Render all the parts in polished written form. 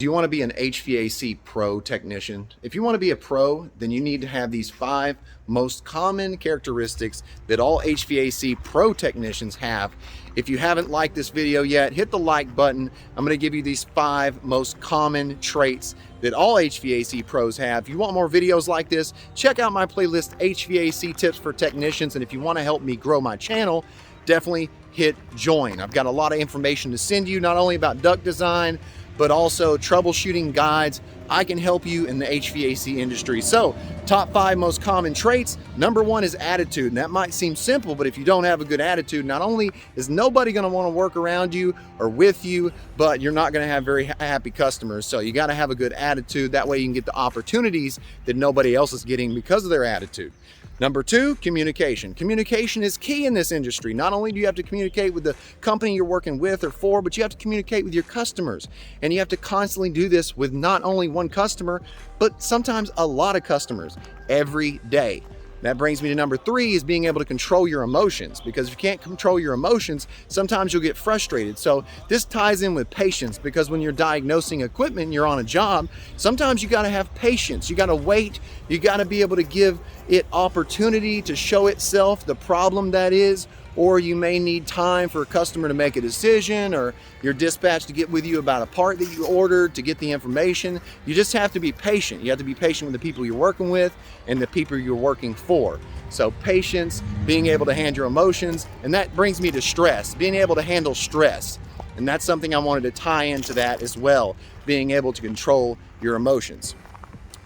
Do you want to be an HVAC pro technician? If you want to be a pro, then you need to have these 5 most common characteristics that all HVAC pro technicians have. If you haven't liked this video yet, hit the like button. I'm going to give you these 5 most common traits that all HVAC pros have. If you want more videos like this, check out my playlist, HVAC Tips for Technicians. And if you want to help me grow my channel, definitely hit join. I've got a lot of information to send you, not only about duct design, but also troubleshooting guides. I can help you in the HVAC industry. So, top 5 most common traits. Number 1 is attitude. And that might seem simple, but if you don't have a good attitude, not only is nobody going to want to work around you or with you, but you're not going to have very happy customers. So you got to have a good attitude. That way you can get the opportunities that nobody else is getting because of their attitude. Number 2, communication. Communication is key in this industry. Not only do you have to communicate with the company you're working with or for, but you have to communicate with your customers. And you have to constantly do this with not only one customer, but sometimes a lot of customers every day. That brings me to number 3, is being able to control your emotions, because if you can't control your emotions, sometimes you'll get frustrated. So this ties in with patience, because when you're diagnosing equipment and you're on a job, sometimes you got to have patience. You got to wait. You got to be able to give it opportunity to show itself the problem that is, or you may need time for a customer to make a decision, or your dispatch to get with you about a part that you ordered, to get the information. You just have to be patient. You have to be patient with the people you're working with and the people you're working for. So patience, being able to handle your emotions, and that brings me to stress, being able to handle stress. And that's something I wanted to tie into that as well, being able to control your emotions.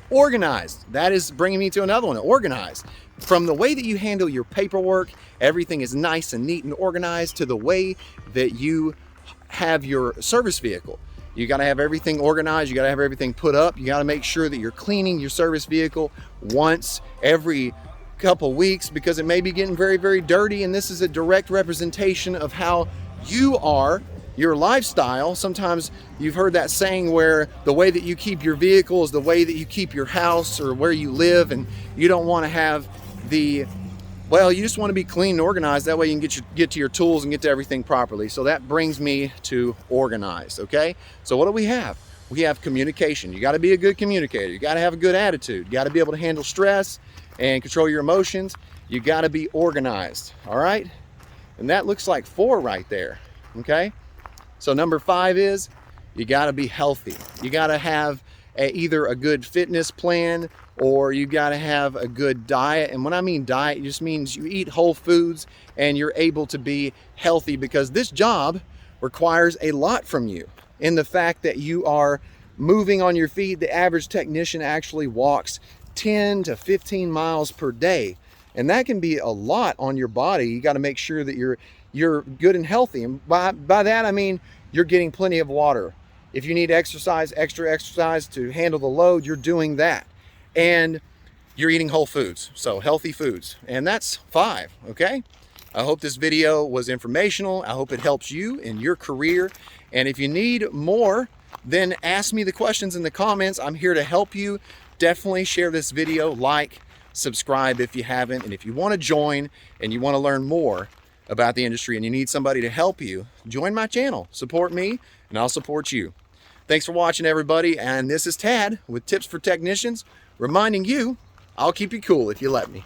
Organized, that is bringing me to another one, organized. From the way that you handle your paperwork, everything is nice and neat and organized, to the way that you have your service vehicle. You got to have everything organized. You got to have everything put up. You got to make sure that you're cleaning your service vehicle once every couple weeks, because it may be getting very, very dirty. And this is a direct representation of how you are, your lifestyle. Sometimes you've heard that saying where the way that you keep your vehicle is the way that you keep your house or where you live, and you don't want to have you just want to be clean and organized. That way you can get to your tools and get to everything properly. So that brings me to organized. Okay, so what do we have? We have communication. You got to be a good communicator. You got to have a good attitude. You got to be able to handle stress and control your emotions. You got to be organized. All right, and that looks like 4 right there. Okay, so number 5 is you got to be healthy. You got to have either a good fitness plan, or you got to have a good diet. And when I mean diet, it just means you eat whole foods and you're able to be healthy, because this job requires a lot from you in the fact that you are moving on your feet. The average technician actually walks 10 to 15 miles per day, and that can be a lot on your body. You got to make sure that you're good and healthy, and by that I mean you're getting plenty of water. If you need extra exercise to handle the load, you're doing that. And you're eating whole foods, so healthy foods. And that's 5, okay? I hope this video was informational. I hope it helps you in your career. And if you need more, then ask me the questions in the comments. I'm here to help you. Definitely share this video, like, subscribe if you haven't. And if you want to join and you want to learn more about the industry and you need somebody to help you, join my channel. Support me and I'll support you. Thanks for watching, everybody. And this is Tad with Tips for Technicians, reminding you, I'll keep you cool if you let me.